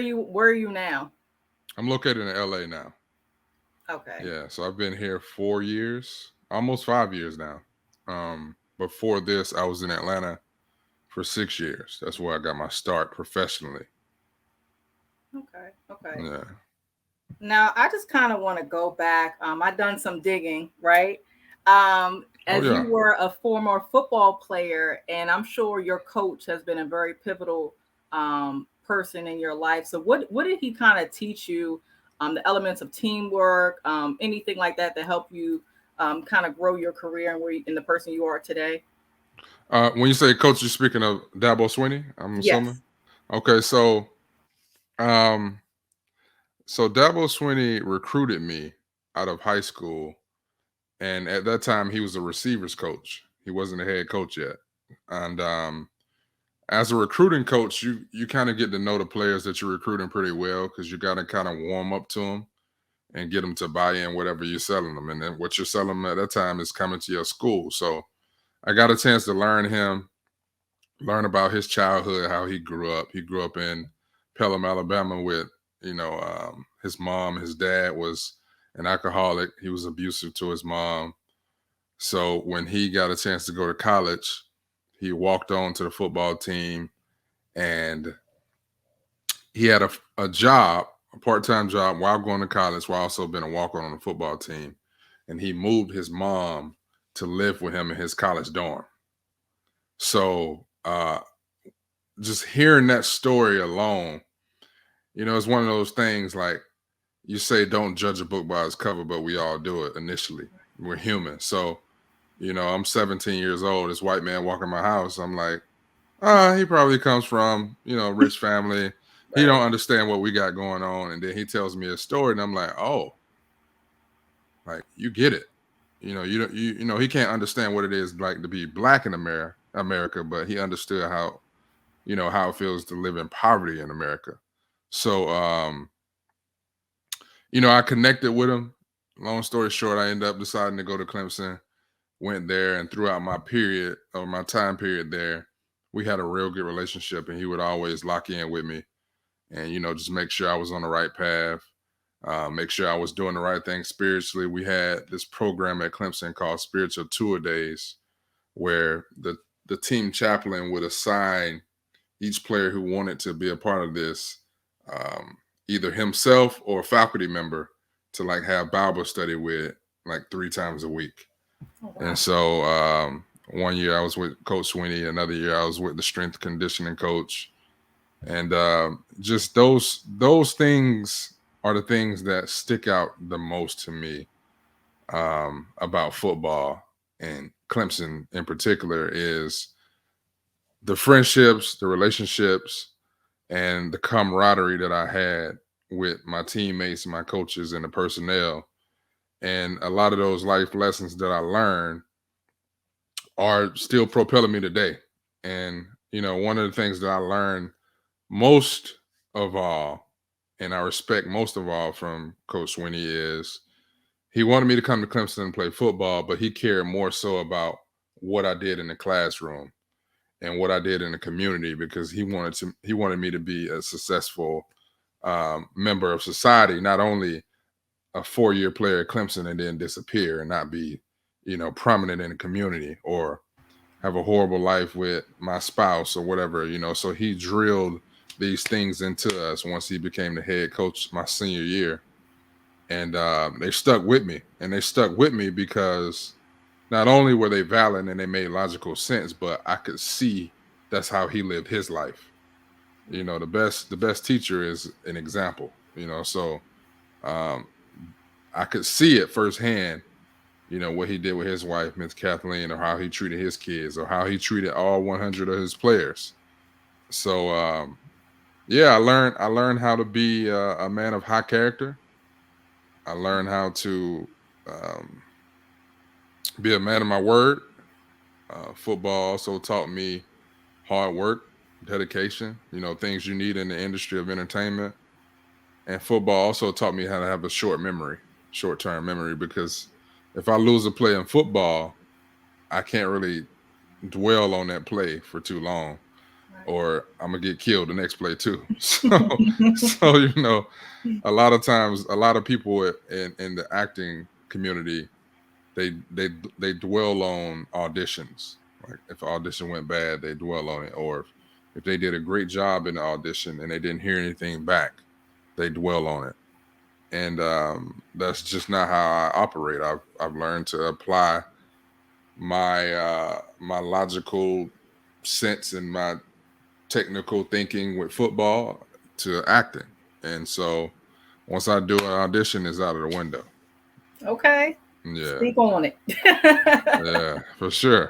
Where are you now? I'm located in LA now. Okay. Yeah, so I've been here 4 years, almost 5 years now. Before this, I was in Atlanta for 6 years. That's where I got my start professionally. Okay. Okay. Yeah. Now, I just kind of want to go back. I done some digging, right? Oh As yeah. you were a former football player, and I'm sure your coach has been a very pivotal person in your life. So, what did he kind of teach you? The elements of teamwork, anything like that, to help you kind of grow your career and in the person you are today. When you say coach, you're speaking of Dabo Swinney, I'm assuming. Yes. Okay, um, so Dabo Swinney recruited me out of high school, and at that time he was a receivers coach. He wasn't a head coach yet, and as a recruiting coach, you kind of get to know the players that you're recruiting pretty well because you got to kind of warm up to them and get them to buy in whatever you're selling them, and then what you're selling them at that time is coming to your school. So I got a chance to learn about his childhood, how he grew up. He grew up in Pelham, Alabama, with his mom. His dad was an alcoholic. He was abusive to his mom. So when he got a chance to go to college, he walked on to the football team, and he had a job, a part-time job while going to college, while also being a walk-on the football team. And he moved his mom to live with him in his college dorm. So just hearing that story alone, it's one of those things like you say, don't judge a book by its cover, but we all do it initially. We're human. So, I'm 17 years old. This white man walking my house. I'm like, he probably comes from, a rich family. He Right. don't understand what we got going on. And then he tells me a story and I'm like, oh, like you get it. You don't he can't understand what it is like to be black in America, but he understood how it feels to live in poverty in America. So I connected with him. Long story short, I ended up deciding to go to Clemson, went there, and throughout my time period there, we had a real good relationship, and he would always lock in with me and, just make sure I was on the right path, make sure I was doing the right thing spiritually. We had this program at Clemson called Spiritual Tour Days, where the team chaplain would assign each player who wanted to be a part of this, either himself or a faculty member, to like have Bible study with like 3 times a week. Oh, And wow. so one year I was with Coach Swinney, another year I was with the strength conditioning coach, and just those things are the things that stick out the most to me about football and Clemson in particular is the friendships, the relationships, and the camaraderie that I had with my teammates and my coaches and the personnel. And a lot of those life lessons that I learned are still propelling me today. And, one of the things that I learned most of all, and I respect most of all from Coach Swinney, is he wanted me to come to Clemson and play football, but he cared more so about what I did in the classroom and what I did in the community, because he wanted me to be a successful member of society, not only a 4-year player at Clemson and then disappear and not be, prominent in the community or have a horrible life with my spouse or whatever, So he drilled these things into us once he became the head coach my senior year. And they stuck with me. And they stuck with me because not only were they valid and they made logical sense, but I could see that's how he lived his life. The best teacher is an example, so um, I could see it firsthand, what he did with his wife, Miss Kathleen, or how he treated his kids, or how he treated all 100 of his players. So, yeah, I learned how to be a man of high character. I learned how to um, be a man of my word. Football also taught me hard work, dedication, things you need in the industry of entertainment. And football also taught me how to have a short-term memory, because if I lose a play in football, I can't really dwell on that play for too long. or I'm gonna get killed the next play too. So a lot of times, a lot of people in the acting community, they they they dwell on auditions. Like if an audition went bad, they dwell on it, or if they did a great job in the audition and they didn't hear anything back, they dwell on it. And that's just not how I operate. I've learned to apply my logical sense and my technical thinking with football to acting. And so once I do an audition, it's out of the window. Okay. Yeah, Speak on it. yeah, for sure.